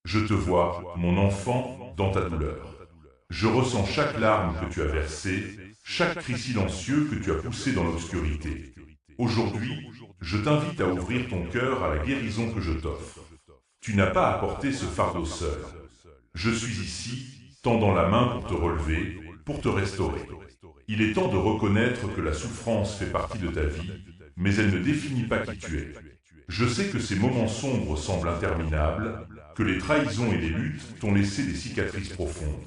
Je te vois, mon enfant, dans ta douleur. Je ressens chaque larme que tu as versée, chaque cri silencieux que tu as poussé dans l'obscurité. Aujourd'hui, je t'invite à ouvrir ton cœur à la guérison que je t'offre. Tu n'as pas à porter ce fardeau seul. Je suis ici, tendant la main pour te relever, pour te restaurer. Il est temps de reconnaître que la souffrance fait partie de ta vie, mais elle ne définit pas qui tu es. Je sais que ces moments sombres semblent interminables, que les trahisons et les luttes t'ont laissé des cicatrices profondes.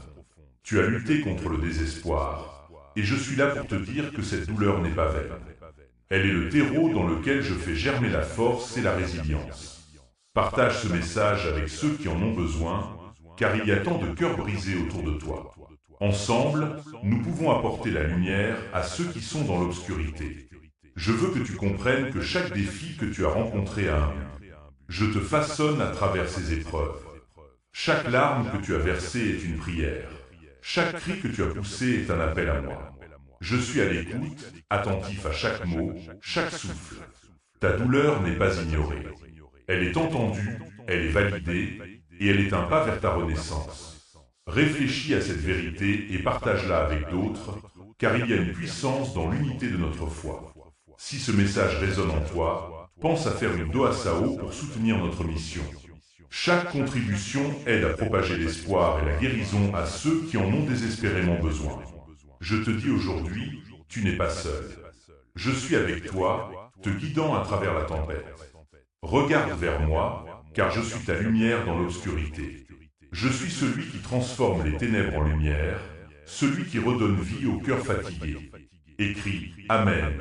Tu as lutté contre le désespoir, et je suis là pour te dire que cette douleur n'est pas vaine. Elle est le terreau dans lequel je fais germer la force et la résilience. Partage ce message avec ceux qui en ont besoin, car il y a tant de cœurs brisés autour de toi. Ensemble, nous pouvons apporter la lumière à ceux qui sont dans l'obscurité. Je veux que tu comprennes que chaque défi que tu as rencontré a un but. Je te façonne à travers ces épreuves. Chaque larme que tu as versée est une prière. Chaque cri que tu as poussé est un appel à moi. Je suis à l'écoute, attentif à chaque mot, chaque souffle. Ta douleur n'est pas ignorée. Elle est entendue, elle est validée, et elle est un pas vers ta renaissance. Réfléchis à cette vérité et partage-la avec d'autres, car il y a une puissance dans l'unité de notre foi. Si ce message résonne en toi, pense à faire une doa Sao pour soutenir notre mission. Chaque contribution aide à propager l'espoir et la guérison à ceux qui en ont désespérément besoin. Je te dis aujourd'hui, tu n'es pas seul. Je suis avec toi, te guidant à travers la tempête. Regarde vers moi, car je suis ta lumière dans l'obscurité. Je suis celui qui transforme les ténèbres en lumière, celui qui redonne vie au cœur fatigué. Écris Amen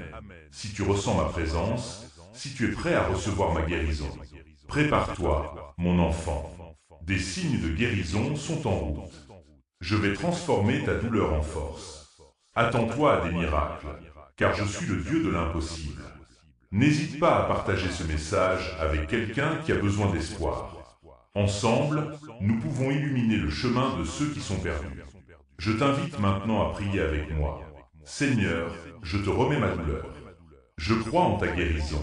si tu ressens ma présence, si tu es prêt à recevoir ma guérison. Prépare-toi, mon enfant. Des signes de guérison sont en route. Je vais transformer ta douleur en force. Attends-toi à des miracles, car je suis le Dieu de l'impossible. N'hésite pas à partager ce message avec quelqu'un qui a besoin d'espoir. Ensemble, nous pouvons illuminer le chemin de ceux qui sont perdus. Je t'invite maintenant à prier avec moi. Seigneur, je te remets ma douleur. Je crois en ta guérison.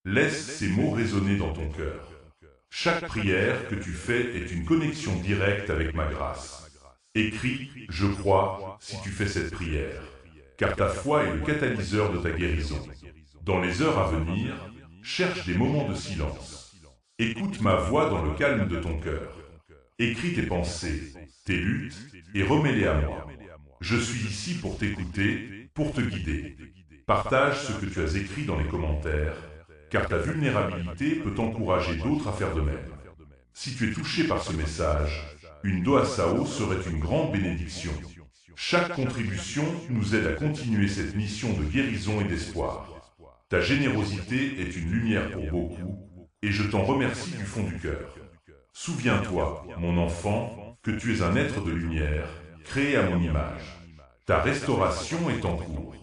Laisse ces mots résonner dans ton cœur. Chaque prière que tu fais est une connexion directe avec ma grâce. Écris « Je crois » si tu fais cette prière, car ta foi est le catalyseur de ta guérison. Dans les heures à venir, cherche des moments de silence. Écoute ma voix dans le calme de ton cœur. Écris tes pensées, tes luttes, et remets-les à moi. Je suis ici pour t'écouter, pour te guider. Partage ce que tu as écrit dans les commentaires, car ta vulnérabilité peut encourager d'autres à faire de même. Si tu es touché par ce message, une doa Sao serait une grande bénédiction. Chaque contribution nous aide à continuer cette mission de guérison et d'espoir. Ta générosité est une lumière pour beaucoup, et je t'en remercie du fond du cœur. Souviens-toi, mon enfant, que tu es un être de lumière, créé à mon image. Ta restauration est en cours.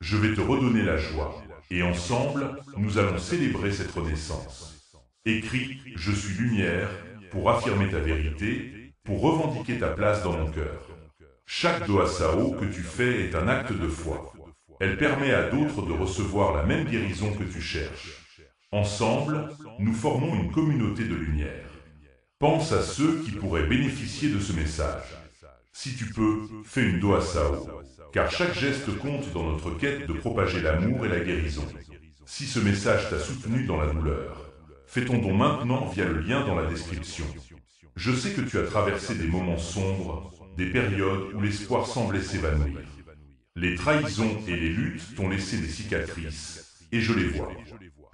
Je vais te redonner la joie, et ensemble, nous allons célébrer cette renaissance. Écris « Je suis lumière » pour affirmer ta vérité, pour revendiquer ta place dans mon cœur. Chaque doa Sao que tu fais est un acte de foi. Elle permet à d'autres de recevoir la même guérison que tu cherches. Ensemble, nous formons une communauté de lumière. Pense à ceux qui pourraient bénéficier de ce message. Si tu peux, fais une doa Sao, car chaque geste compte dans notre quête de propager l'amour et la guérison. Si ce message t'a soutenu dans la douleur, fais ton don maintenant via le lien dans la description. Je sais que tu as traversé des moments sombres, des périodes où l'espoir semblait s'évanouir. Les trahisons et les luttes t'ont laissé des cicatrices, et je les vois.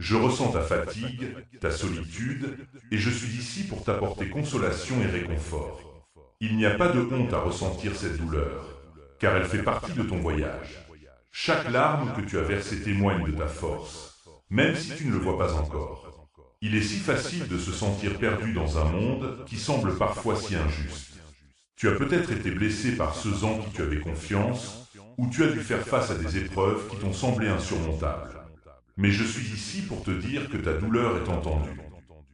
Je ressens ta fatigue, ta solitude, et je suis ici pour t'apporter consolation et réconfort. Il n'y a pas de honte à ressentir cette douleur, car elle fait partie de ton voyage. Chaque larme que tu as versée témoigne de ta force, même si tu ne le vois pas encore. Il est si facile de se sentir perdu dans un monde qui semble parfois si injuste. Tu as peut-être été blessé par ceux en qui tu avais confiance, ou tu as dû faire face à des épreuves qui t'ont semblé insurmontables. Mais je suis ici pour te dire que ta douleur est entendue.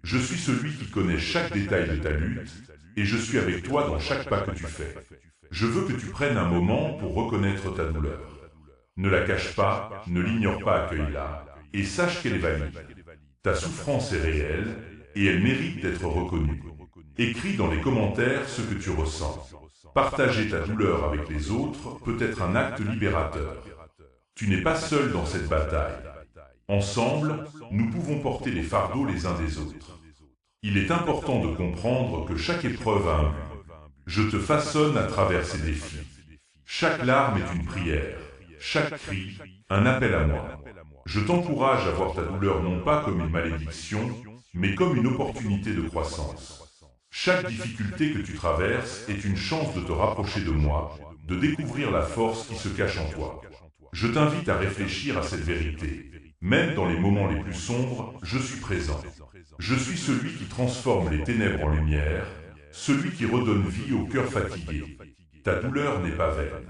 Je suis celui qui connaît chaque détail de ta lutte, et je suis avec toi dans chaque pas que tu fais. Je veux que tu prennes un moment pour reconnaître ta douleur. Ne la cache pas, ne l'ignore pas, accueille-la, et sache qu'elle est valide. Ta souffrance est réelle, et elle mérite d'être reconnue. Écris dans les commentaires ce que tu ressens. Partager ta douleur avec les autres peut être un acte libérateur. Tu n'es pas seul dans cette bataille. Ensemble, nous pouvons porter les fardeaux les uns des autres. Il est important de comprendre que chaque épreuve a un but. Je te façonne à travers ces défis. Chaque larme est une prière, chaque cri, un appel à moi. Je t'encourage à voir ta douleur non pas comme une malédiction, mais comme une opportunité de croissance. Chaque difficulté que tu traverses est une chance de te rapprocher de moi, de découvrir la force qui se cache en toi. Je t'invite à réfléchir à cette vérité. Même dans les moments les plus sombres, je suis présent. Je suis celui qui transforme les ténèbres en lumière, celui qui redonne vie au cœur fatigué. Ta douleur n'est pas vaine.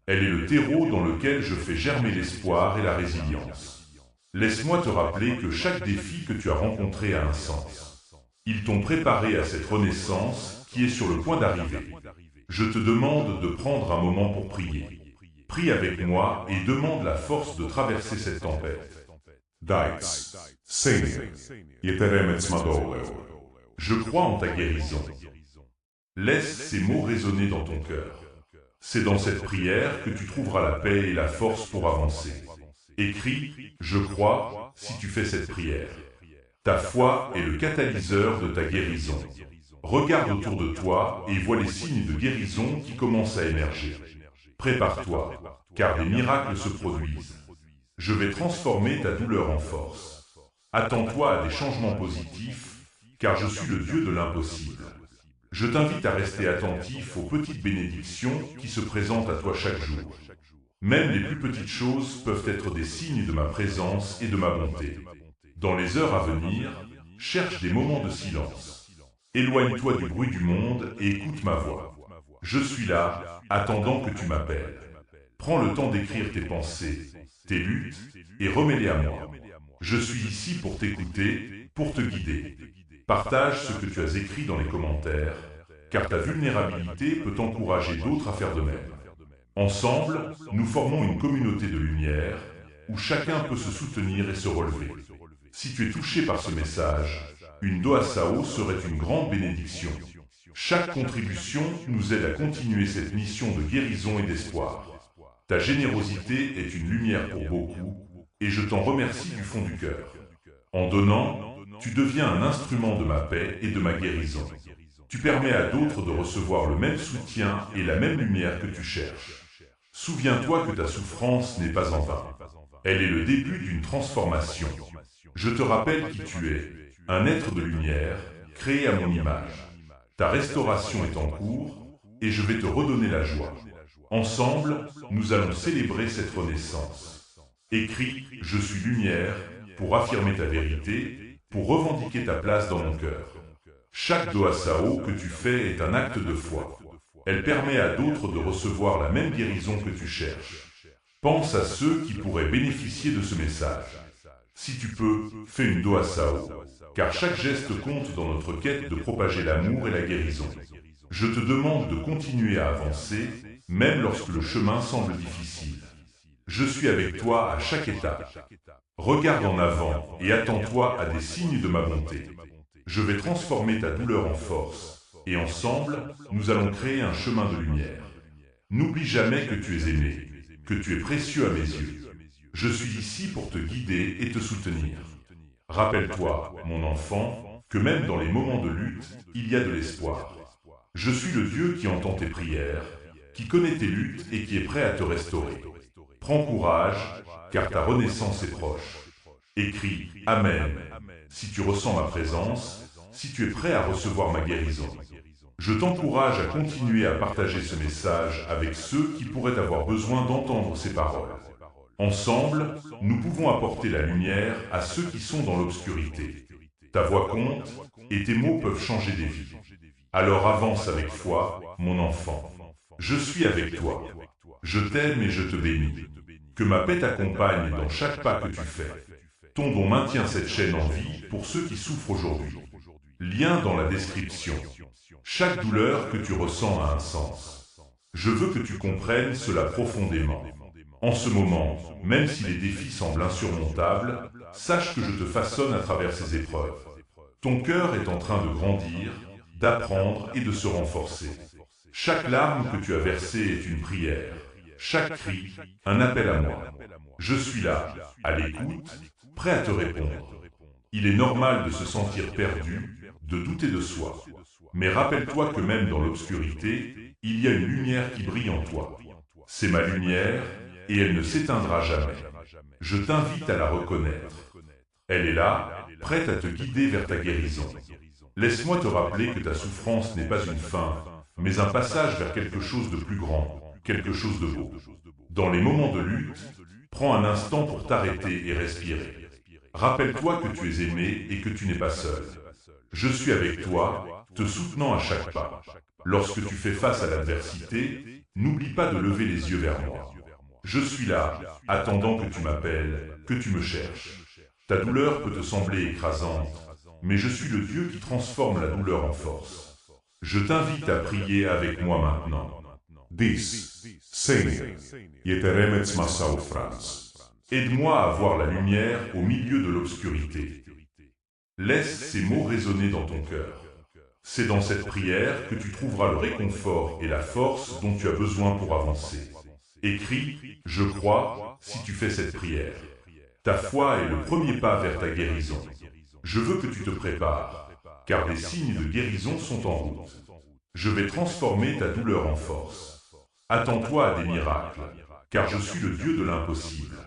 Elle est le terreau dans lequel je fais germer l'espoir et la résilience. Laisse-moi te rappeler que chaque défi que tu as rencontré a un sens. Ils t'ont préparé à cette renaissance qui est sur le point d'arriver. Je te demande de prendre un moment pour prier. Prie avec moi et demande la force de traverser cette tempête. Daix, Seigneur, Ieteremets Madoleo. Je crois en ta guérison. Laisse ces mots résonner dans ton cœur. C'est dans cette prière que tu trouveras la paix et la force pour avancer. Écris « Je crois » si tu fais cette prière. Ta foi est le catalyseur de ta guérison. Regarde autour de toi et vois les signes de guérison qui commencent à émerger. Prépare-toi, car des miracles se produisent. Je vais transformer ta douleur en force. Attends-toi à des changements positifs, car je suis le Dieu de l'impossible. Je t'invite à rester attentif aux petites bénédictions qui se présentent à toi chaque jour. Même les plus petites choses peuvent être des signes de ma présence et de ma bonté. Dans les heures à venir, cherche des moments de silence. Éloigne-toi du bruit du monde et écoute ma voix. Je suis là, attendant que tu m'appelles. Prends le temps d'écrire tes pensées, tes luttes, et remets-les à moi. Je suis ici pour t'écouter, pour te guider. Partage ce que tu as écrit dans les commentaires, car ta vulnérabilité peut encourager d'autres à faire de même. Ensemble, nous formons une communauté de lumière, où chacun peut se soutenir et se relever. Si tu es touché par ce message, une Doa Sao serait une grande bénédiction. Chaque contribution nous aide à continuer cette mission de guérison et d'espoir. Ta générosité est une lumière pour beaucoup, et je t'en remercie du fond du cœur. En donnant, tu deviens un instrument de ma paix et de ma guérison. Tu permets à d'autres de recevoir le même soutien et la même lumière que tu cherches. Souviens-toi que ta souffrance n'est pas en vain. Elle est le début d'une transformation. Je te rappelle qui tu es, un être de lumière, créé à mon image. Ta restauration est en cours, et je vais te redonner la joie. Ensemble, nous allons célébrer cette renaissance. Écris « Je suis lumière » pour affirmer ta vérité, pour revendiquer ta place dans mon cœur. Chaque Doa Sao que tu fais est un acte de foi. Elle permet à d'autres de recevoir la même guérison que tu cherches. Pense à ceux qui pourraient bénéficier de ce message. Si tu peux, fais une Doa Sao, car chaque geste compte dans notre quête de propager l'amour et la guérison. Je te demande de continuer à avancer, même lorsque le chemin semble difficile. Je suis avec toi à chaque étape. Regarde en avant et attends-toi à des signes de ma bonté. Je vais transformer ta douleur en force, et ensemble, nous allons créer un chemin de lumière. N'oublie jamais que tu es aimé, que tu es précieux à mes yeux. Je suis ici pour te guider et te soutenir. Rappelle-toi, mon enfant, que même dans les moments de lutte, il y a de l'espoir. Je suis le Dieu qui entend tes prières, qui connaît tes luttes et qui est prêt à te restaurer. Prends courage, car ta renaissance est proche. Écris « Amen » si tu ressens ma présence, si tu es prêt à recevoir ma guérison. Je t'encourage à continuer à partager ce message avec ceux qui pourraient avoir besoin d'entendre ces paroles. Ensemble, nous pouvons apporter la lumière à ceux qui sont dans l'obscurité. Ta voix compte et tes mots peuvent changer des vies. Alors avance avec foi, mon enfant. Je suis avec toi. Je t'aime et je te bénis. Que ma paix t'accompagne dans chaque pas que tu fais. Ton don maintient cette chaîne en vie pour ceux qui souffrent aujourd'hui. Lien dans la description. Chaque douleur que tu ressens a un sens. Je veux que tu comprennes cela profondément. En ce moment, même si les défis semblent insurmontables, sache que je te façonne à travers ces épreuves. Ton cœur est en train de grandir, d'apprendre et de se renforcer. Chaque larme que tu as versée est une prière. Chaque cri, un appel à moi. Je suis là, à l'écoute, prêt à te répondre. Il est normal de se sentir perdu, de douter de soi. Mais rappelle-toi que même dans l'obscurité, il y a une lumière qui brille en toi. C'est ma lumière, et elle ne s'éteindra jamais. Je t'invite à la reconnaître. Elle est là, prête à te guider vers ta guérison. Laisse-moi te rappeler que ta souffrance n'est pas une fin, mais un passage vers quelque chose de plus grand, quelque chose de beau. Dans les moments de lutte, prends un instant pour t'arrêter et respirer. Rappelle-toi que tu es aimé et que tu n'es pas seul. Je suis avec toi, te soutenant à chaque pas. Lorsque tu fais face à l'adversité, n'oublie pas de lever les yeux vers moi. Je suis là, attendant que tu m'appelles, que tu me cherches. Ta douleur peut te sembler écrasante, mais je suis le Dieu qui transforme la douleur en force. Je t'invite à prier avec moi maintenant. Dis, Seigneur, ieteremetz Masao Franz. Aide-moi à voir la lumière au milieu de l'obscurité. Laisse ces mots résonner dans ton cœur. C'est dans cette prière que tu trouveras le réconfort et la force dont tu as besoin pour avancer. Écris « Je crois » si tu fais cette prière. Ta foi est le premier pas vers ta guérison. Je veux que tu te prépares, car des signes de guérison sont en route. Je vais transformer ta douleur en force. Attends-toi à des miracles, car je suis le Dieu de l'impossible.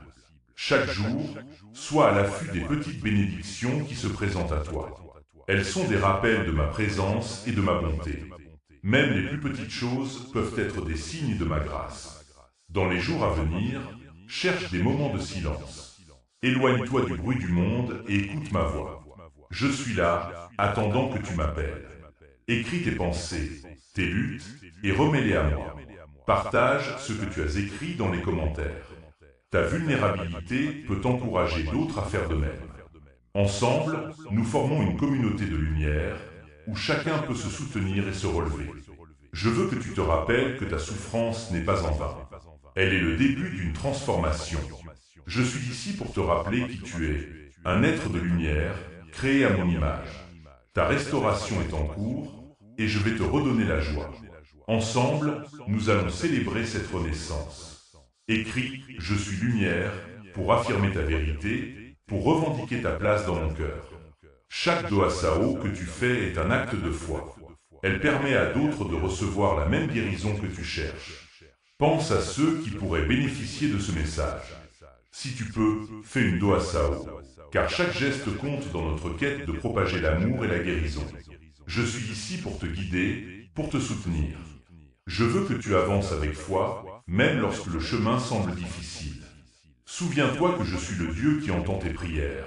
Chaque jour, sois à l'affût des petites bénédictions qui se présentent à toi. Elles sont des rappels de ma présence et de ma bonté. Même les plus petites choses peuvent être des signes de ma grâce. Dans les jours à venir, cherche des moments de silence. Éloigne-toi du bruit du monde et écoute ma voix. Je suis là, attendant que tu m'appelles. Écris tes pensées, tes luttes, et remets-les à moi. Partage ce que tu as écrit dans les commentaires. Ta vulnérabilité peut encourager d'autres à faire de même. Ensemble, nous formons une communauté de lumière où chacun peut se soutenir et se relever. Je veux que tu te rappelles que ta souffrance n'est pas en vain. Elle est le début d'une transformation. Je suis ici pour te rappeler qui tu es, un être de lumière, créé à mon image. Ta restauration est en cours et je vais te redonner la joie. Ensemble, nous allons célébrer cette renaissance. Écris « Je suis lumière » pour affirmer ta vérité, pour revendiquer ta place dans mon cœur. Chaque Doa Sao que tu fais est un acte de foi. Elle permet à d'autres de recevoir la même guérison que tu cherches. Pense à ceux qui pourraient bénéficier de ce message. Si tu peux, fais une Doa Sao, car chaque geste compte dans notre quête de propager l'amour et la guérison. Je suis ici pour te guider, pour te soutenir. Je veux que tu avances avec foi, même lorsque le chemin semble difficile. Souviens-toi que je suis le Dieu qui entend tes prières,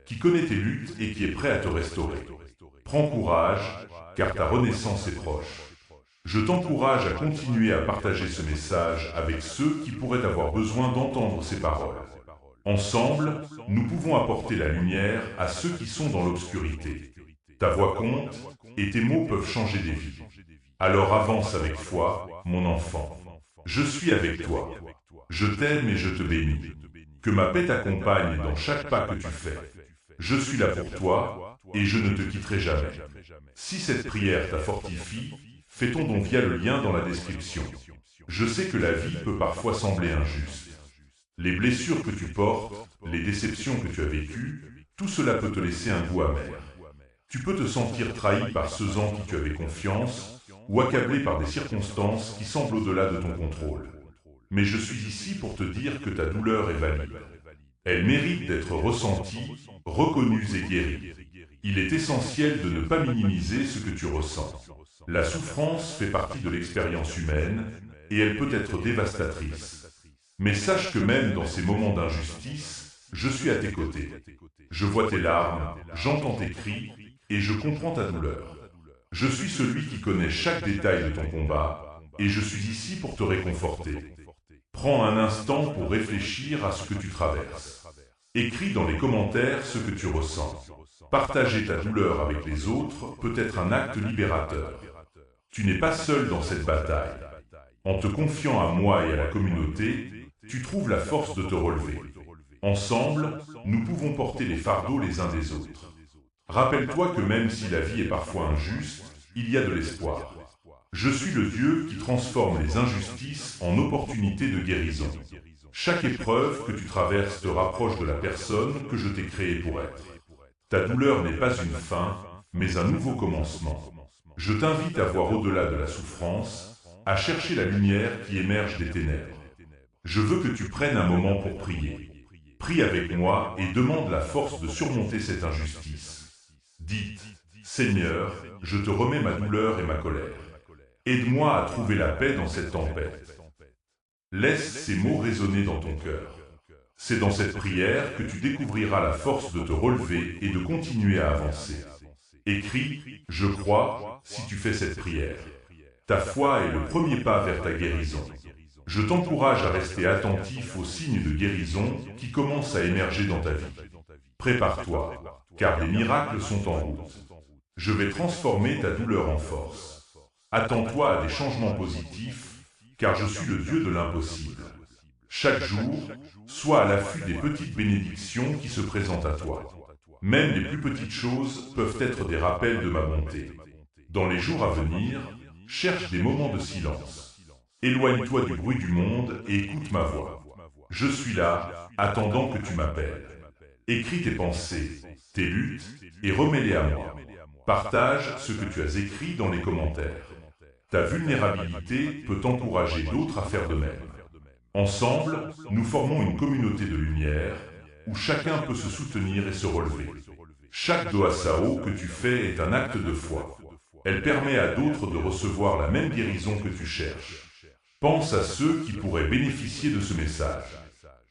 qui connaît tes luttes et qui est prêt à te restaurer. Prends courage, car ta renaissance est proche. Je t'encourage à continuer à partager ce message avec ceux qui pourraient avoir besoin d'entendre ces paroles. Ensemble, nous pouvons apporter la lumière à ceux qui sont dans l'obscurité. Ta voix compte et tes mots peuvent changer des vies. Alors avance avec foi, mon enfant. Je suis avec toi. Je t'aime et je te bénis. Que ma paix t'accompagne dans chaque pas que tu fais. Je suis là pour toi et je ne te quitterai jamais. Si cette prière t'a fortifie, fais ton don via le lien dans la description. Je sais que la vie peut parfois sembler injuste. Les blessures que tu portes, les déceptions que tu as vécues, tout cela peut te laisser un goût amer. Tu peux te sentir trahi par ceux en qui tu avais confiance ou accablé par des circonstances qui semblent au-delà de ton contrôle. Mais je suis ici pour te dire que ta douleur est valide. Elle mérite d'être ressentie, reconnue et guérie. Il est essentiel de ne pas minimiser ce que tu ressens. La souffrance fait partie de l'expérience humaine et elle peut être dévastatrice. Mais sache que même dans ces moments d'injustice, je suis à tes côtés. Je vois tes larmes, j'entends tes cris et je comprends ta douleur. Je suis celui qui connaît chaque détail de ton combat et je suis ici pour te réconforter. Prends un instant pour réfléchir à ce que tu traverses. Écris dans les commentaires ce que tu ressens. Partager ta douleur avec les autres peut être un acte libérateur. Tu n'es pas seul dans cette bataille. En te confiant à moi et à la communauté, tu trouves la force de te relever. Ensemble, nous pouvons porter les fardeaux les uns des autres. Rappelle-toi que même si la vie est parfois injuste, il y a de l'espoir. Je suis le Dieu qui transforme les injustices en opportunités de guérison. Chaque épreuve que tu traverses te rapproche de la personne que je t'ai créée pour être. Ta douleur n'est pas une fin, mais un nouveau commencement. Je t'invite à voir au-delà de la souffrance, à chercher la lumière qui émerge des ténèbres. Je veux que tu prennes un moment pour prier. Prie avec moi et demande la force de surmonter cette injustice. Dites, Seigneur, je te remets ma douleur et ma colère. Aide-moi à trouver la paix dans cette tempête. Laisse ces mots résonner dans ton cœur. C'est dans cette prière que tu découvriras la force de te relever et de continuer à avancer. Écris « Je crois » si tu fais cette prière. Ta foi est le premier pas vers ta guérison. Je t'encourage à rester attentif aux signes de guérison qui commencent à émerger dans ta vie. Prépare-toi, car des miracles sont en route. Je vais transformer ta douleur en force. Attends-toi à des changements positifs, car je suis le Dieu de l'impossible. Chaque jour, sois à l'affût des petites bénédictions qui se présentent à toi. Même les plus petites choses peuvent être des rappels de ma bonté. Dans les jours à venir, cherche des moments de silence. Éloigne-toi du bruit du monde et écoute ma voix. Je suis là, attendant que tu m'appelles. Écris tes pensées, tes luttes, et remets-les à moi. Partage ce que tu as écrit dans les commentaires. Ta vulnérabilité peut encourager d'autres à faire de même. Ensemble, nous formons une communauté de lumière où chacun peut se soutenir et se relever. Chaque Doa Sao que tu fais est un acte de foi. Elle permet à d'autres de recevoir la même guérison que tu cherches. Pense à ceux qui pourraient bénéficier de ce message.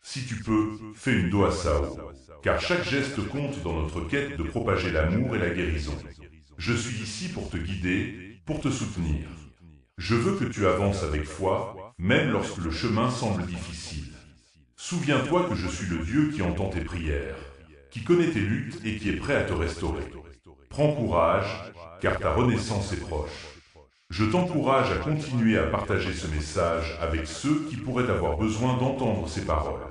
Si tu peux, fais une Doa Sao, car chaque geste compte dans notre quête de propager l'amour et la guérison. Je suis ici pour te guider, pour te soutenir. Je veux que tu avances avec foi, même lorsque le chemin semble difficile. Souviens-toi que je suis le Dieu qui entend tes prières, qui connaît tes luttes et qui est prêt à te restaurer. Prends courage, car ta renaissance est proche. Je t'encourage à continuer à partager ce message avec ceux qui pourraient avoir besoin d'entendre ces paroles.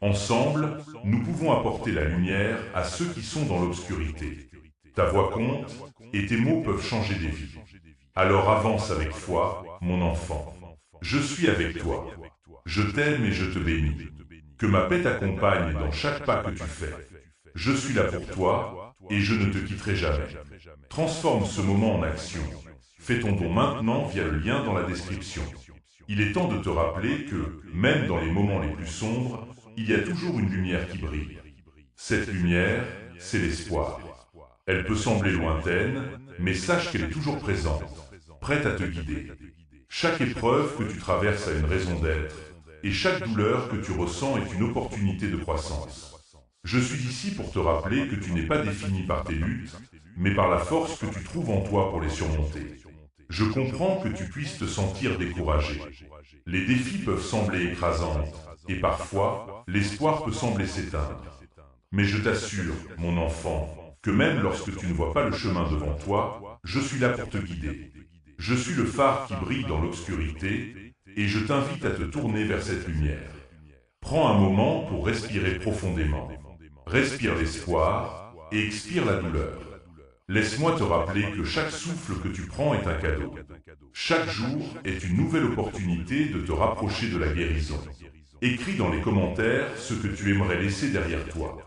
Ensemble, nous pouvons apporter la lumière à ceux qui sont dans l'obscurité. Ta voix compte et tes mots peuvent changer des vies. Alors avance avec foi, mon enfant. Je suis avec toi. Je t'aime et je te bénis. Que ma paix t'accompagne dans chaque pas que tu fais. Je suis là pour toi et je ne te quitterai jamais. Transforme ce moment en action. Fais ton don maintenant via le lien dans la description. Il est temps de te rappeler que, même dans les moments les plus sombres, il y a toujours une lumière qui brille. Cette lumière, c'est l'espoir. Elle peut sembler lointaine, mais sache qu'elle est toujours présente, prête à te guider. Chaque épreuve que tu traverses a une raison d'être, et chaque douleur que tu ressens est une opportunité de croissance. Je suis ici pour te rappeler que tu n'es pas défini par tes luttes, mais par la force que tu trouves en toi pour les surmonter. Je comprends que tu puisses te sentir découragé. Les défis peuvent sembler écrasants, et parfois, l'espoir peut sembler s'éteindre. Mais je t'assure, mon enfant, que même lorsque tu ne vois pas le chemin devant toi, je suis là pour te guider. Je suis le phare qui brille dans l'obscurité, et je t'invite à te tourner vers cette lumière. Prends un moment pour respirer profondément. Respire l'espoir et expire la douleur. Laisse-moi te rappeler que chaque souffle que tu prends est un cadeau. Chaque jour est une nouvelle opportunité de te rapprocher de la guérison. Écris dans les commentaires ce que tu aimerais laisser derrière toi.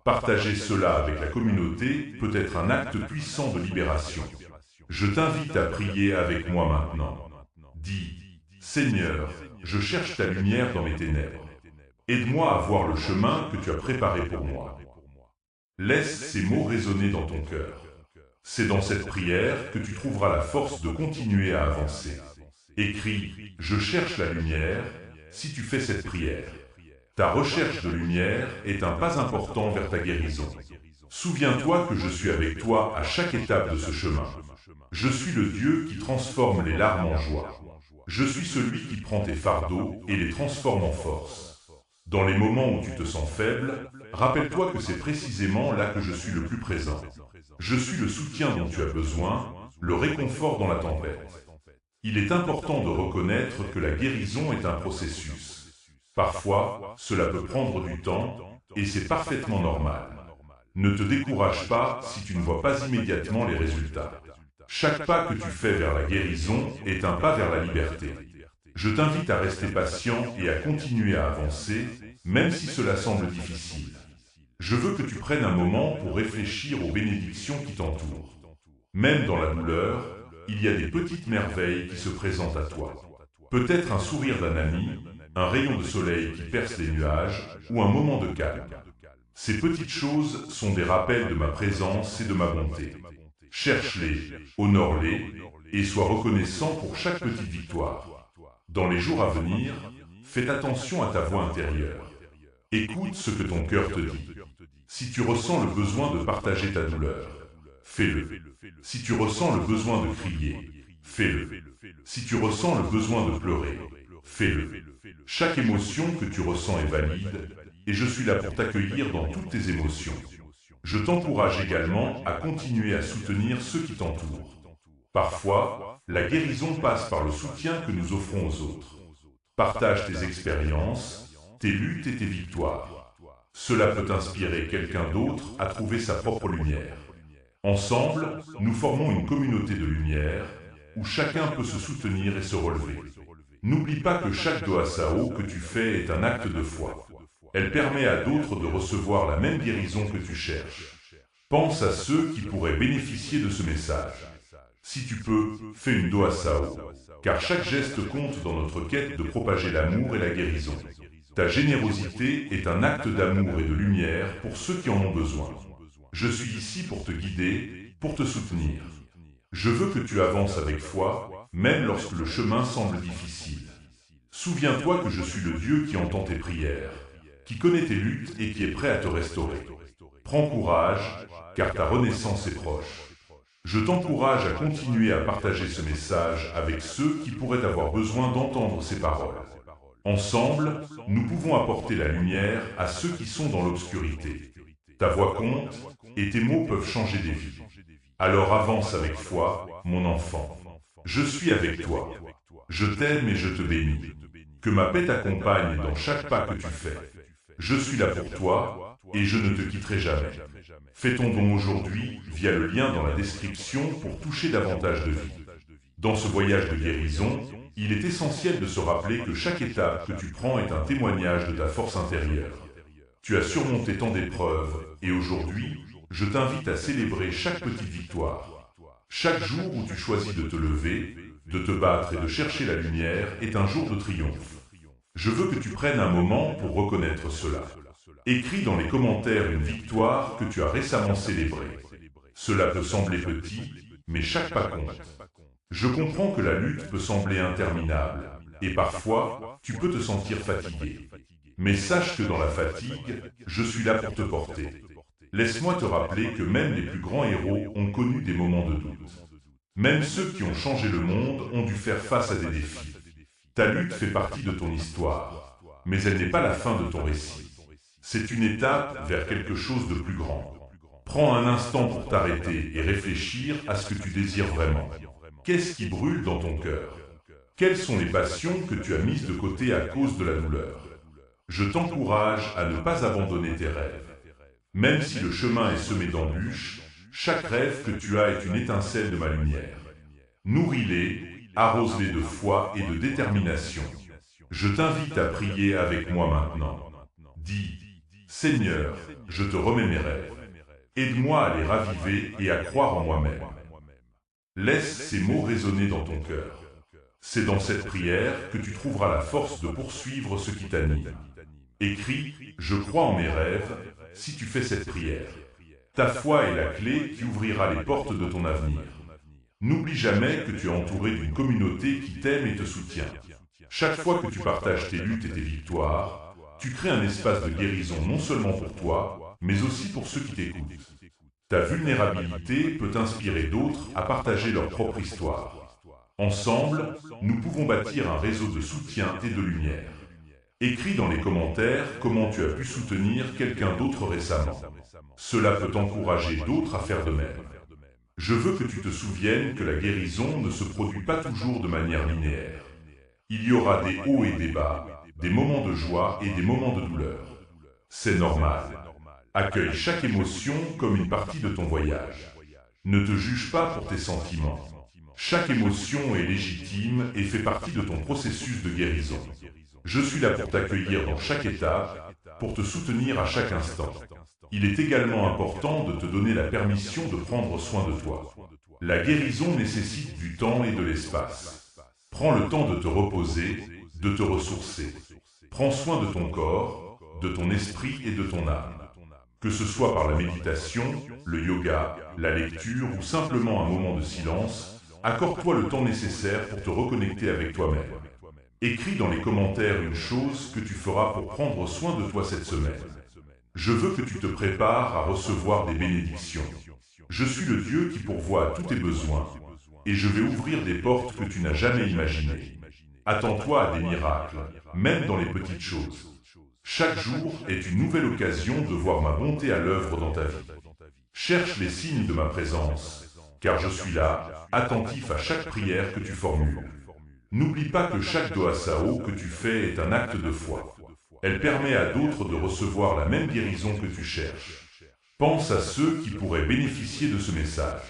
Partager cela avec la communauté peut être un acte puissant de libération. Je t'invite à prier avec moi maintenant. Dis, Seigneur, je cherche ta lumière dans mes ténèbres. Aide-moi à voir le chemin que tu as préparé pour moi. Laisse ces mots résonner dans ton cœur. C'est dans cette prière que tu trouveras la force de continuer à avancer. Écris « Je cherche la lumière » si tu fais cette prière. Ta recherche de lumière est un pas important vers ta guérison. Souviens-toi que je suis avec toi à chaque étape de ce chemin. Je suis le Dieu qui transforme les larmes en joie. Je suis celui qui prend tes fardeaux et les transforme en force. Dans les moments où tu te sens faible, rappelle-toi que c'est précisément là que je suis le plus présent. Je suis le soutien dont tu as besoin, le réconfort dans la tempête. Il est important de reconnaître que la guérison est un processus. Parfois, cela peut prendre du temps, et c'est parfaitement normal. Ne te décourage pas si tu ne vois pas immédiatement les résultats. Chaque pas que tu fais vers la guérison est un pas vers la liberté. Je t'invite à rester patient et à continuer à avancer, même si cela semble difficile. Je veux que tu prennes un moment pour réfléchir aux bénédictions qui t'entourent. Même dans la douleur, il y a des petites merveilles qui se présentent à toi. Peut-être un sourire d'un ami, un rayon de soleil qui perce les nuages ou un moment de calme. Ces petites choses sont des rappels de ma présence et de ma bonté. Cherche-les, honore-les et sois reconnaissant pour chaque petite victoire. Dans les jours à venir, fais attention à ta voix intérieure. Écoute ce que ton cœur te dit. Si tu ressens le besoin de partager ta douleur, fais-le. Si tu ressens le besoin de crier, fais-le. Si tu ressens le besoin de pleurer, fais-le. Chaque émotion que tu ressens est valide et je suis là pour t'accueillir dans toutes tes émotions. Je t'encourage également à continuer à soutenir ceux qui t'entourent. Parfois, la guérison passe par le soutien que nous offrons aux autres. Partage tes expériences, tes luttes et tes victoires. Cela peut inspirer quelqu'un d'autre à trouver sa propre lumière. Ensemble, nous formons une communauté de lumière où chacun peut se soutenir et se relever. N'oublie pas que chaque Doa Sao que tu fais est un acte de foi. Elle permet à d'autres de recevoir la même guérison que tu cherches. Pense à ceux qui pourraient bénéficier de ce message. Si tu peux, fais une Doa Sao, car chaque geste compte dans notre quête de propager l'amour et la guérison. Ta générosité est un acte d'amour et de lumière pour ceux qui en ont besoin. Je suis ici pour te guider, pour te soutenir. Je veux que tu avances avec foi, même lorsque le chemin semble difficile. Souviens-toi que je suis le Dieu qui entend tes prières, qui connaît tes luttes et qui est prêt à te restaurer. Prends courage, car ta renaissance est proche. Je t'encourage à continuer à partager ce message avec ceux qui pourraient avoir besoin d'entendre ces paroles. Ensemble, nous pouvons apporter la lumière à ceux qui sont dans l'obscurité. Ta voix compte et tes mots peuvent changer des vies. Alors avance avec foi, mon enfant. Je suis avec toi. Je t'aime et je te bénis. Que ma paix t'accompagne dans chaque pas que tu fais. Je suis là pour toi et je ne te quitterai jamais. Fais ton don aujourd'hui via le lien dans la description pour toucher davantage de vie. Dans ce voyage de guérison, il est essentiel de se rappeler que chaque étape que tu prends est un témoignage de ta force intérieure. Tu as surmonté tant d'épreuves et aujourd'hui, je t'invite à célébrer chaque petite victoire. Chaque jour où tu choisis de te lever, de te battre et de chercher la lumière est un jour de triomphe. Je veux que tu prennes un moment pour reconnaître cela. Écris dans les commentaires une victoire que tu as récemment célébrée. Cela peut sembler petit, mais chaque pas compte. Je comprends que la lutte peut sembler interminable, et parfois, tu peux te sentir fatigué. Mais sache que dans la fatigue, je suis là pour te porter. Laisse-moi te rappeler que même les plus grands héros ont connu des moments de doute. Même ceux qui ont changé le monde ont dû faire face à des défis. Ta lutte fait partie de ton histoire, mais elle n'est pas la fin de ton récit. C'est une étape vers quelque chose de plus grand. Prends un instant pour t'arrêter et réfléchir à ce que tu désires vraiment. Qu'est-ce qui brûle dans ton cœur? Quelles sont les passions que tu as mises de côté à cause de la douleur? Je t'encourage à ne pas abandonner tes rêves. Même si le chemin est semé d'embûches, chaque rêve que tu as est une étincelle de ma lumière. Nourris-les, arrose-les de foi et de détermination. Je t'invite à prier avec moi maintenant. Dis, Seigneur, je te remets mes rêves. Aide-moi à les raviver et à croire en moi-même. Laisse ces mots résonner dans ton cœur. C'est dans cette prière que tu trouveras la force de poursuivre ce qui t'anime. Écris « Je crois en mes rêves » si tu fais cette prière. Ta foi est la clé qui ouvrira les portes de ton avenir. N'oublie jamais que tu es entouré d'une communauté qui t'aime et te soutient. Chaque fois que tu partages tes luttes et tes victoires, tu crées un espace de guérison non seulement pour toi, mais aussi pour ceux qui t'écoutent. Ta vulnérabilité peut inspirer d'autres à partager leur propre histoire. Ensemble, nous pouvons bâtir un réseau de soutien et de lumière. Écris dans les commentaires comment tu as pu soutenir quelqu'un d'autre récemment. Cela peut encourager d'autres à faire de même. Je veux que tu te souviennes que la guérison ne se produit pas toujours de manière linéaire. Il y aura des hauts et des bas, des moments de joie et des moments de douleur. C'est normal. Accueille chaque émotion comme une partie de ton voyage. Ne te juge pas pour tes sentiments. Chaque émotion est légitime et fait partie de ton processus de guérison. Je suis là pour t'accueillir dans chaque étape, pour te soutenir à chaque instant. Il est également important de te donner la permission de prendre soin de toi. La guérison nécessite du temps et de l'espace. Prends le temps de te reposer, de te ressourcer. Prends soin de ton corps, de ton esprit et de ton âme. Que ce soit par la méditation, le yoga, la lecture ou simplement un moment de silence, accorde-toi le temps nécessaire pour te reconnecter avec toi-même. Écris dans les commentaires une chose que tu feras pour prendre soin de toi cette semaine. Je veux que tu te prépares à recevoir des bénédictions. Je suis le Dieu qui pourvoit à tous tes besoins, et je vais ouvrir des portes que tu n'as jamais imaginées. Attends-toi à des miracles, même dans les petites choses. Chaque jour est une nouvelle occasion de voir ma bonté à l'œuvre dans ta vie. Cherche les signes de ma présence, car je suis là, attentif à chaque prière que tu formules. N'oublie pas que chaque Doa Sao que tu fais est un acte de foi. Elle permet à d'autres de recevoir la même guérison que tu cherches. Pense à ceux qui pourraient bénéficier de ce message.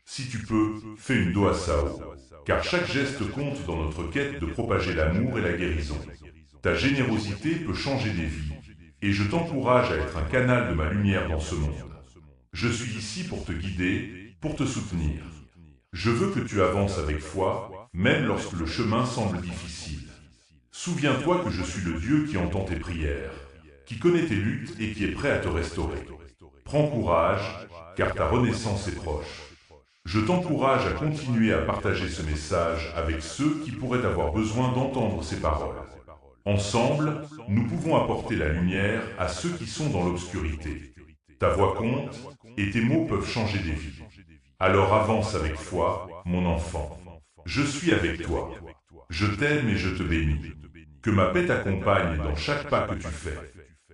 Si tu peux, fais une Doa Sao, car chaque geste compte dans notre quête de propager l'amour et la guérison. Ta générosité peut changer des vies, et je t'encourage à être un canal de ma lumière dans ce monde. Je suis ici pour te guider, pour te soutenir. Je veux que tu avances avec foi, même lorsque le chemin semble difficile. Souviens-toi que je suis le Dieu qui entend tes prières, qui connaît tes luttes et qui est prêt à te restaurer. Prends courage, car ta renaissance est proche. Je t'encourage à continuer à partager ce message avec ceux qui pourraient avoir besoin d'entendre ces paroles. Ensemble, nous pouvons apporter la lumière à ceux qui sont dans l'obscurité. Ta voix compte et tes mots peuvent changer des vies. Alors avance avec foi, mon enfant. Je suis avec toi. Je t'aime et je te bénis. Que ma paix t'accompagne dans chaque pas que tu fais.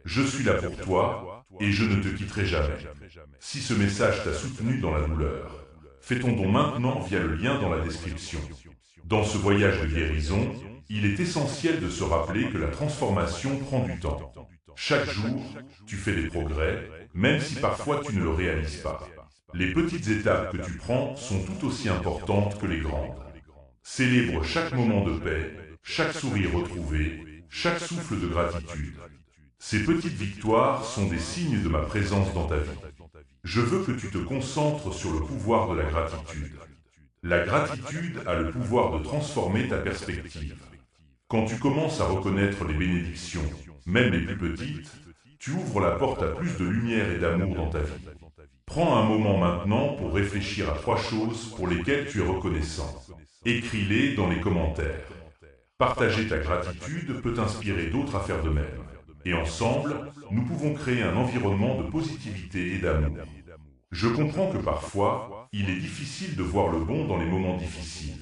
Je suis là pour toi et je ne te quitterai jamais. Si ce message t'a soutenu dans la douleur, fais ton don maintenant via le lien dans la description. Dans ce voyage de guérison, il est essentiel de se rappeler que la transformation prend du temps. Chaque jour, tu fais des progrès, même si parfois tu ne le réalises pas. Les petites étapes que tu prends sont tout aussi importantes que les grandes. Célèbre chaque moment de paix, chaque sourire retrouvé, chaque souffle de gratitude. Ces petites victoires sont des signes de ma présence dans ta vie. Je veux que tu te concentres sur le pouvoir de la gratitude. La gratitude a le pouvoir de transformer ta perspective. Quand tu commences à reconnaître les bénédictions, même les plus petites, tu ouvres la porte à plus de lumière et d'amour dans ta vie. Prends un moment maintenant pour réfléchir à 3 choses pour lesquelles tu es reconnaissant. Écris-les dans les commentaires. Partager ta gratitude peut inspirer d'autres à faire de même. Et ensemble, nous pouvons créer un environnement de positivité et d'amour. Je comprends que parfois, il est difficile de voir le bon dans les moments difficiles.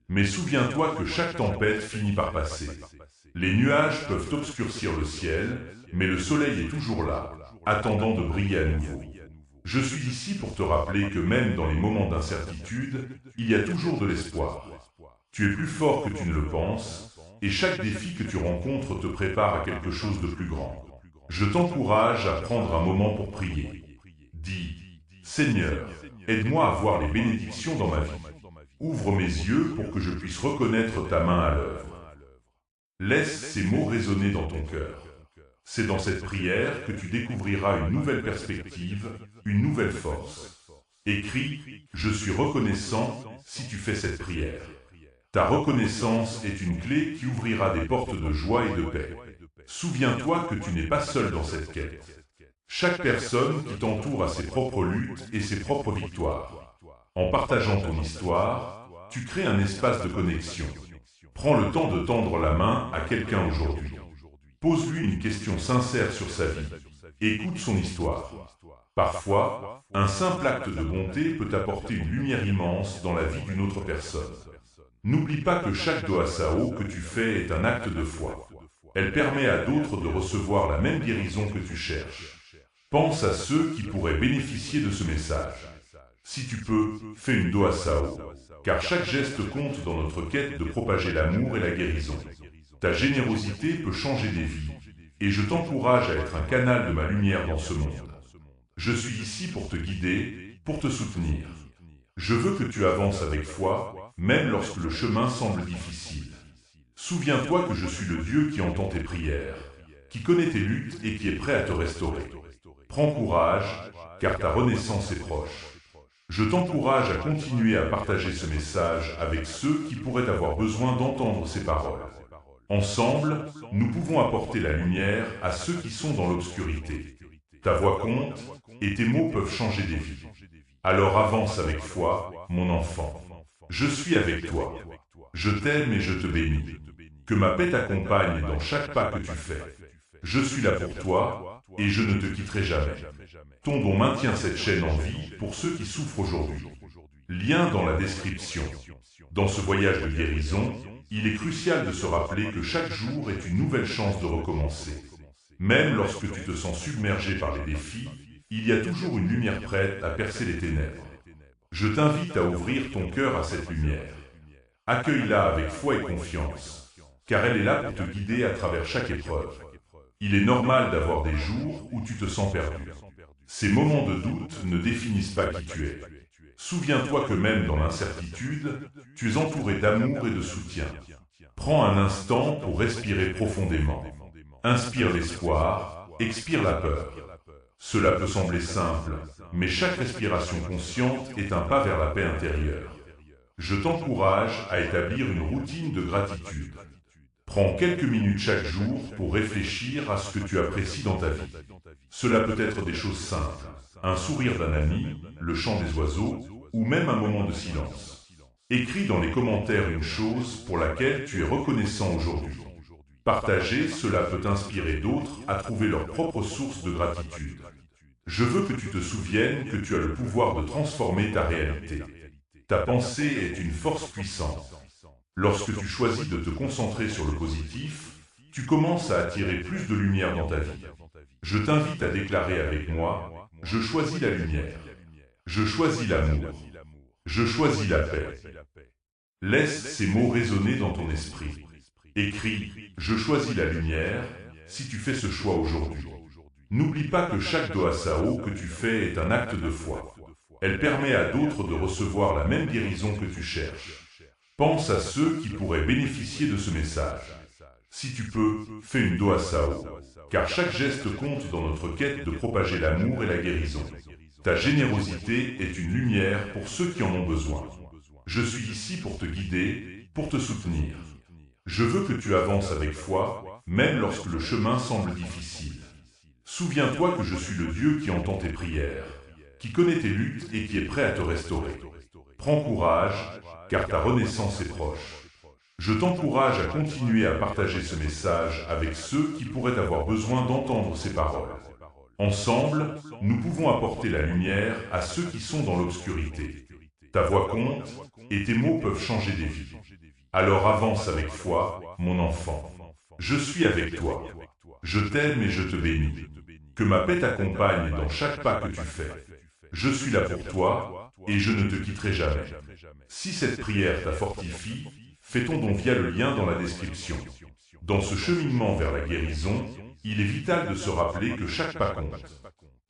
Mais souviens-toi que chaque tempête finit par passer. Les nuages peuvent obscurcir le ciel, mais le soleil est toujours là, attendant de briller à nouveau. Je suis ici pour te rappeler que même dans les moments d'incertitude, il y a toujours de l'espoir. Tu es plus fort que tu ne le penses, et chaque défi que tu rencontres te prépare à quelque chose de plus grand. Je t'encourage à prendre un moment pour prier. Dis, Seigneur, aide-moi à voir les bénédictions dans ma vie. Ouvre mes yeux pour que je puisse reconnaître ta main à l'œuvre. Laisse ces mots résonner dans ton cœur. C'est dans cette prière que tu découvriras une nouvelle perspective, une nouvelle force. Écris « Je suis reconnaissant » si tu fais cette prière. Ta reconnaissance est une clé qui ouvrira des portes de joie et de paix. Souviens-toi que tu n'es pas seul dans cette quête. Chaque personne qui t'entoure a ses propres luttes et ses propres victoires. En partageant ton histoire, tu crées un espace de connexion. Prends le temps de tendre la main à quelqu'un aujourd'hui. Pose-lui une question sincère sur sa vie. Écoute son histoire. Parfois, un simple acte de bonté peut apporter une lumière immense dans la vie d'une autre personne. N'oublie pas que chaque Doa Sao que tu fais est un acte de foi. Elle permet à d'autres de recevoir la même guérison que tu cherches. Pense à ceux qui pourraient bénéficier de ce message. Si tu peux, fais une Doa Sao, car chaque geste compte dans notre quête de propager l'amour et la guérison. Ta générosité peut changer des vies, et je t'encourage à être un canal de ma lumière dans ce monde. Je suis ici pour te guider, pour te soutenir. Je veux que tu avances avec foi, même lorsque le chemin semble difficile. Souviens-toi que je suis le Dieu qui entend tes prières, qui connaît tes luttes et qui est prêt à te restaurer. Prends courage, car ta renaissance est proche. Je t'encourage à continuer à partager ce message avec ceux qui pourraient avoir besoin d'entendre ces paroles. Ensemble, nous pouvons apporter la lumière à ceux qui sont dans l'obscurité. Ta voix compte et tes mots peuvent changer des vies. Alors avance avec foi, mon enfant. Je suis avec toi. Je t'aime et je te bénis. Que ma paix t'accompagne dans chaque pas que tu fais. Je suis là pour toi et je ne te quitterai jamais. Ton don maintient cette chaîne en vie pour ceux qui souffrent aujourd'hui. Lien dans la description. Dans ce voyage de guérison, il est crucial de se rappeler que chaque jour est une nouvelle chance de recommencer. Même lorsque tu te sens submergé par les défis, il y a toujours une lumière prête à percer les ténèbres. Je t'invite à ouvrir ton cœur à cette lumière. Accueille-la avec foi et confiance, car elle est là pour te guider à travers chaque épreuve. Il est normal d'avoir des jours où tu te sens perdu. Ces moments de doute ne définissent pas qui tu es. Souviens-toi que même dans l'incertitude, tu es entouré d'amour et de soutien. Prends un instant pour respirer profondément. Inspire l'espoir, expire la peur. Cela peut sembler simple, mais chaque respiration consciente est un pas vers la paix intérieure. Je t'encourage à établir une routine de gratitude. Prends quelques minutes chaque jour pour réfléchir à ce que tu apprécies dans ta vie. Cela peut être des choses simples, un sourire d'un ami, le chant des oiseaux, ou même un moment de silence. Écris dans les commentaires une chose pour laquelle tu es reconnaissant aujourd'hui. Partager, cela peut inspirer d'autres à trouver leur propre source de gratitude. Je veux que tu te souviennes que tu as le pouvoir de transformer ta réalité. Ta pensée est une force puissante. Lorsque tu choisis de te concentrer sur le positif, tu commences à attirer plus de lumière dans ta vie. Je t'invite à déclarer avec moi, je choisis la lumière. Je choisis l'amour. Je choisis la paix. Laisse ces mots résonner dans ton esprit. Écris « Je choisis la lumière » si tu fais ce choix aujourd'hui. N'oublie pas que chaque doa sao que tu fais est un acte de foi. Elle permet à d'autres de recevoir la même guérison que tu cherches. Pense à ceux qui pourraient bénéficier de ce message. Si tu peux, fais une doa sao, car chaque geste compte dans notre quête de propager l'amour et la guérison. Ta générosité est une lumière pour ceux qui en ont besoin. Je suis ici pour te guider, pour te soutenir. Je veux que tu avances avec foi, même lorsque le chemin semble difficile. Souviens-toi que je suis le Dieu qui entend tes prières, qui connaît tes luttes et qui est prêt à te restaurer. Prends courage, car ta renaissance est proche. Je t'encourage à continuer à partager ce message avec ceux qui pourraient avoir besoin d'entendre ces paroles. Ensemble, nous pouvons apporter la lumière à ceux qui sont dans l'obscurité. Ta voix compte et tes mots peuvent changer des vies. Alors avance avec foi, mon enfant. Je suis avec toi. Je t'aime et je te bénis. Que ma paix t'accompagne dans chaque pas que tu fais. Je suis là pour toi et je ne te quitterai jamais. Si cette prière t'a fortifié, fais ton don via le lien dans la description. Dans ce cheminement vers la guérison, il est vital de se rappeler que chaque pas compte.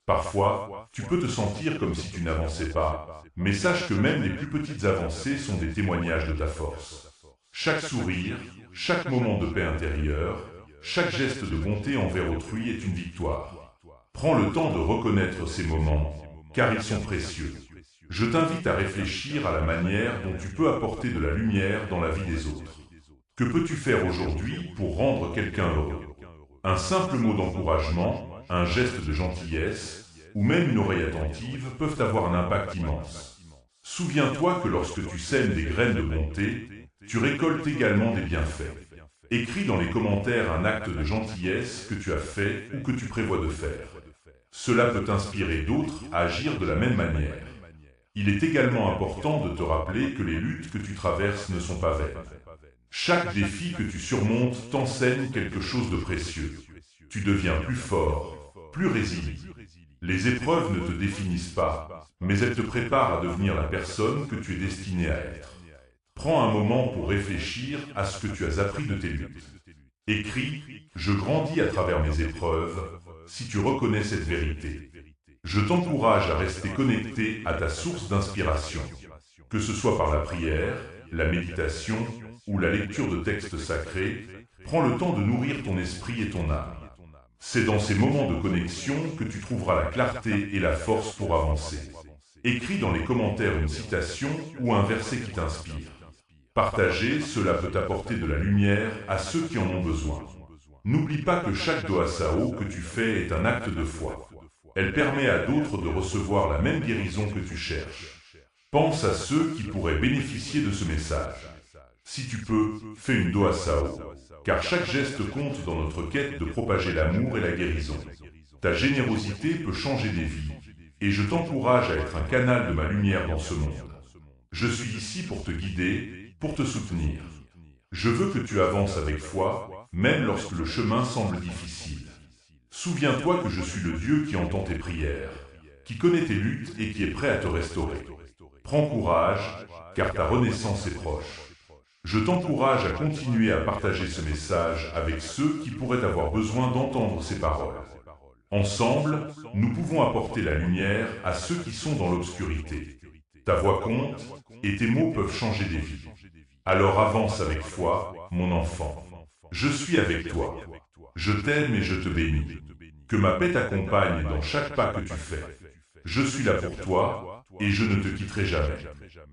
Parfois, tu peux te sentir comme si tu n'avançais pas, mais sache que même les plus petites avancées sont des témoignages de ta force. Chaque sourire, chaque moment de paix intérieure, chaque geste de bonté envers autrui est une victoire. Prends le temps de reconnaître ces moments, car ils sont précieux. Je t'invite à réfléchir à la manière dont tu peux apporter de la lumière dans la vie des autres. Que peux-tu faire aujourd'hui pour rendre quelqu'un heureux? Un simple mot d'encouragement, un geste de gentillesse, ou même une oreille attentive peuvent avoir un impact immense. Souviens-toi que lorsque tu sèmes des graines de bonté, tu récoltes également des bienfaits. Écris dans les commentaires un acte de gentillesse que tu as fait ou que tu prévois de faire. Cela peut inspirer d'autres à agir de la même manière. Il est également important de te rappeler que les luttes que tu traverses ne sont pas vaines. Chaque défi que tu surmontes t'enseigne quelque chose de précieux. Tu deviens plus fort, plus résilient. Les épreuves ne te définissent pas, mais elles te préparent à devenir la personne que tu es destiné à être. Prends un moment pour réfléchir à ce que tu as appris de tes luttes. Écris « Je grandis à travers mes épreuves » si tu reconnais cette vérité. Je t'encourage à rester connecté à ta source d'inspiration, que ce soit par la prière, la méditation ou la lecture de textes sacrés. Prends le temps de nourrir ton esprit et ton âme. C'est dans ces moments de connexion que tu trouveras la clarté et la force pour avancer. Écris dans les commentaires une citation ou un verset qui t'inspire. Partager, cela peut apporter de la lumière à ceux qui en ont besoin. N'oublie pas que chaque Doa Sao que tu fais est un acte de foi. Elle permet à d'autres de recevoir la même guérison que tu cherches. Pense à ceux qui pourraient bénéficier de ce message. Si tu peux, fais une Doa Sao, car chaque geste compte dans notre quête de propager l'amour et la guérison. Ta générosité peut changer des vies, et je t'encourage à être un canal de ma lumière dans ce monde. Je suis ici pour te guider, pour te soutenir. Je veux que tu avances avec foi, même lorsque le chemin semble difficile. Souviens-toi que je suis le Dieu qui entend tes prières, qui connaît tes luttes et qui est prêt à te restaurer. Prends courage, car ta renaissance est proche. Je t'encourage à continuer à partager ce message avec ceux qui pourraient avoir besoin d'entendre ces paroles. Ensemble, nous pouvons apporter la lumière à ceux qui sont dans l'obscurité. Ta voix compte et tes mots peuvent changer des vies. Alors avance avec foi, mon enfant. Je suis avec toi. Je t'aime et je te bénis. Que ma paix t'accompagne dans chaque pas que tu fais. Je suis là pour toi et je ne te quitterai jamais.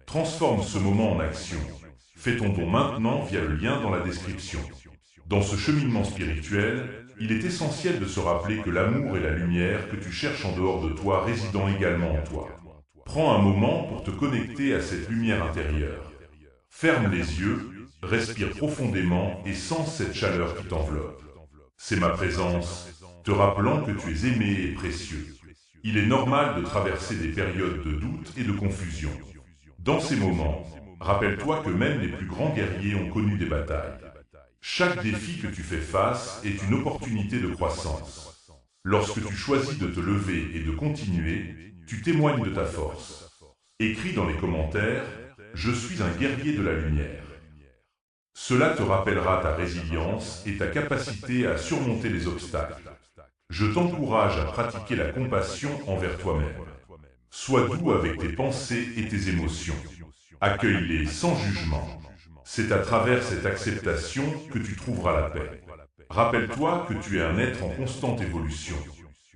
Transforme ce moment en action. Fais ton don maintenant via le lien dans la description. Dans ce cheminement spirituel, il est essentiel de se rappeler que l'amour et la lumière que tu cherches en dehors de toi résident également en toi. Prends un moment pour te connecter à cette lumière intérieure. Ferme les yeux, respire profondément et sens cette chaleur qui t'enveloppe. C'est ma présence, te rappelant que tu es aimé et précieux. Il est normal de traverser des périodes de doute et de confusion. Dans ces moments, rappelle-toi que même les plus grands guerriers ont connu des batailles. Chaque défi que tu fais face est une opportunité de croissance. Lorsque tu choisis de te lever et de continuer, tu témoignes de ta force. Écris dans les commentaires « Je suis un guerrier de la lumière ». Cela te rappellera ta résilience et ta capacité à surmonter les obstacles. Je t'encourage à pratiquer la compassion envers toi-même. Sois doux avec tes pensées et tes émotions. Accueille-les sans jugement. C'est à travers cette acceptation que tu trouveras la paix. Rappelle-toi que tu es un être en constante évolution.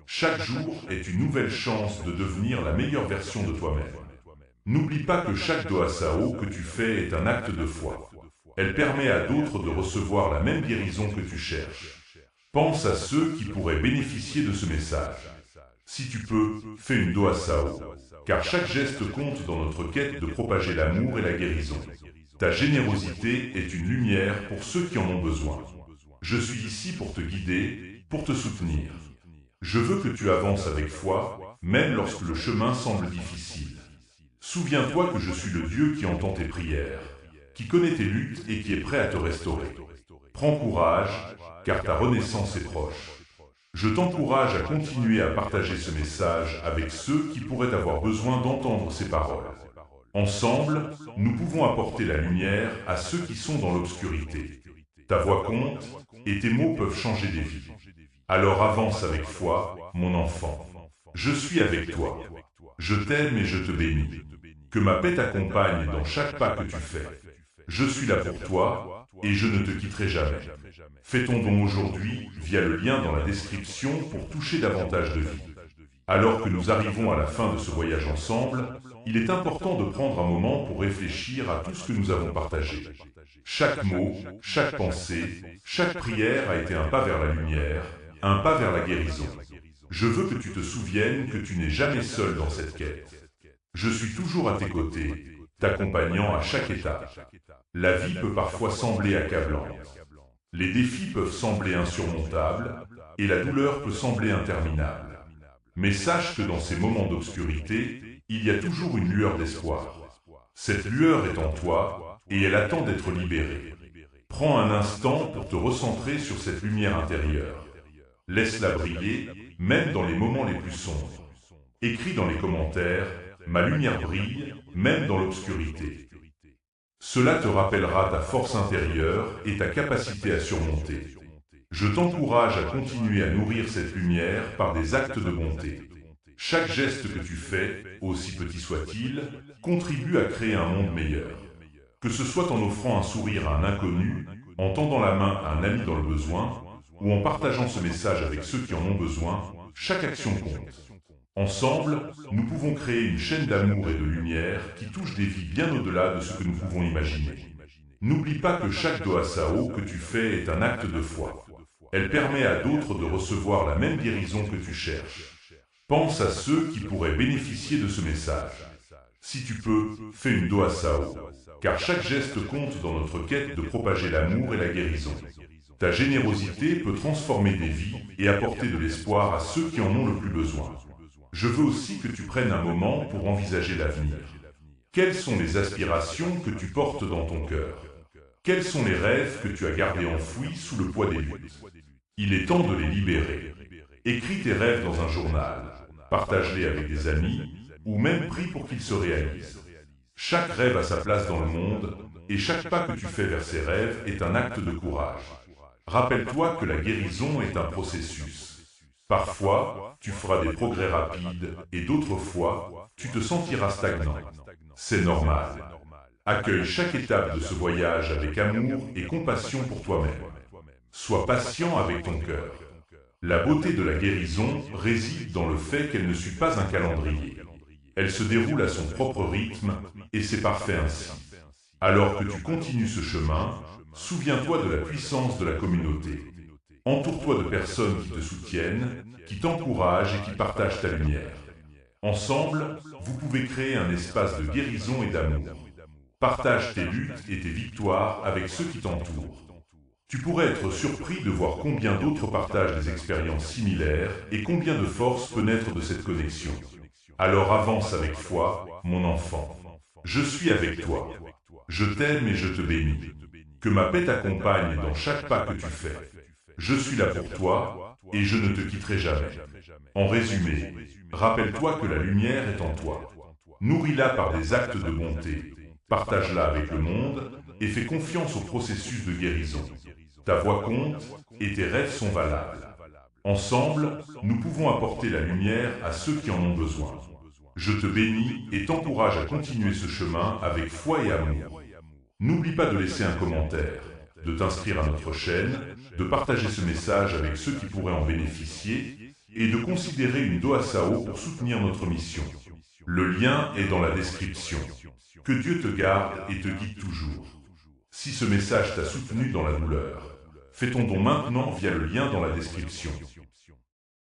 Chaque jour est une nouvelle chance de devenir la meilleure version de toi-même. N'oublie pas que chaque Doa Sao que tu fais est un acte de foi. Elle permet à d'autres de recevoir la même guérison que tu cherches. Pense à ceux qui pourraient bénéficier de ce message. Si tu peux, fais une Doa Sao, car chaque geste compte dans notre quête de propager l'amour et la guérison. Ta générosité est une lumière pour ceux qui en ont besoin. Je suis ici pour te guider, pour te soutenir. Je veux que tu avances avec foi, même lorsque le chemin semble difficile. Souviens-toi que je suis le Dieu qui entend tes prières, qui connaît tes luttes et qui est prêt à te restaurer. Prends courage, car ta renaissance est proche. Je t'encourage à continuer à partager ce message avec ceux qui pourraient avoir besoin d'entendre ces paroles. Ensemble, nous pouvons apporter la lumière à ceux qui sont dans l'obscurité. Ta voix compte et tes mots peuvent changer des vies. Alors avance avec foi, mon enfant. Je suis avec toi. Je t'aime et je te bénis. Que ma paix t'accompagne dans chaque pas que tu fais. Je suis là pour toi et je ne te quitterai jamais. Fais ton don aujourd'hui via le lien dans la description pour toucher davantage de vie. Alors que nous arrivons à la fin de ce voyage ensemble, il est important de prendre un moment pour réfléchir à tout ce que nous avons partagé. Chaque mot, chaque pensée, chaque prière a été un pas vers la lumière, un pas vers la guérison. Je veux que tu te souviennes que tu n'es jamais seul dans cette quête. Je suis toujours à tes côtés, t'accompagnant à chaque étape. La vie peut parfois sembler accablante. Les défis peuvent sembler insurmontables et la douleur peut sembler interminable. Mais sache que dans ces moments d'obscurité, il y a toujours une lueur d'espoir. Cette lueur est en toi et elle attend d'être libérée. Prends un instant pour te recentrer sur cette lumière intérieure. Laisse-la briller, même dans les moments les plus sombres. Écris dans les commentaires « Ma lumière brille, même dans l'obscurité ». Cela te rappellera ta force intérieure et ta capacité à surmonter. Je t'encourage à continuer à nourrir cette lumière par des actes de bonté. Chaque geste que tu fais, aussi petit soit-il, contribue à créer un monde meilleur. Que ce soit en offrant un sourire à un inconnu, en tendant la main à un ami dans le besoin, ou en partageant ce message avec ceux qui en ont besoin, chaque action compte. Ensemble, nous pouvons créer une chaîne d'amour et de lumière qui touche des vies bien au-delà de ce que nous pouvons imaginer. N'oublie pas que chaque doa sao que tu fais est un acte de foi. Elle permet à d'autres de recevoir la même guérison que tu cherches. Pense à ceux qui pourraient bénéficier de ce message. Si tu peux, fais une doa sao, car chaque geste compte dans notre quête de propager l'amour et la guérison. Ta générosité peut transformer des vies et apporter de l'espoir à ceux qui en ont le plus besoin. Je veux aussi que tu prennes un moment pour envisager l'avenir. Quelles sont les aspirations que tu portes dans ton cœur? Quels sont les rêves que tu as gardés enfouis sous le poids des luttes? Il est temps de les libérer. Écris tes rêves dans un journal, partage-les avec des amis, ou même prie pour qu'ils se réalisent. Chaque rêve a sa place dans le monde, et chaque pas que tu fais vers ces rêves est un acte de courage. Rappelle-toi que la guérison est un processus. Parfois, tu feras des progrès rapides, et d'autres fois, tu te sentiras stagnant. C'est normal. Accueille chaque étape de ce voyage avec amour et compassion pour toi-même. Sois patient avec ton cœur. La beauté de la guérison réside dans le fait qu'elle ne suit pas un calendrier. Elle se déroule à son propre rythme, et c'est parfait ainsi. Alors que tu continues ce chemin, souviens-toi de la puissance de la communauté. Entoure-toi de personnes qui te soutiennent, qui t'encouragent et qui partagent ta lumière. Ensemble, vous pouvez créer un espace de guérison et d'amour. Partage tes luttes et tes victoires avec ceux qui t'entourent. Tu pourrais être surpris de voir combien d'autres partagent des expériences similaires et combien de force peut naître de cette connexion. Alors avance avec foi, mon enfant. Je suis avec toi. Je t'aime et je te bénis. Que ma paix t'accompagne dans chaque pas que tu fais. Je suis là pour toi et je ne te quitterai jamais. En résumé, rappelle-toi que la lumière est en toi. Nourris-la par des actes de bonté. Partage-la avec le monde et fais confiance au processus de guérison. Ta voix compte et tes rêves sont valables. Ensemble, nous pouvons apporter la lumière à ceux qui en ont besoin. Je te bénis et t'encourage à continuer ce chemin avec foi et amour. N'oublie pas de laisser un commentaire, de t'inscrire à notre chaîne, de partager ce message avec ceux qui pourraient en bénéficier et de considérer une doa sao pour soutenir notre mission. Le lien est dans la description. Que Dieu te garde et te guide toujours. Si ce message t'a soutenu dans la douleur, fais ton don maintenant via le lien dans la description.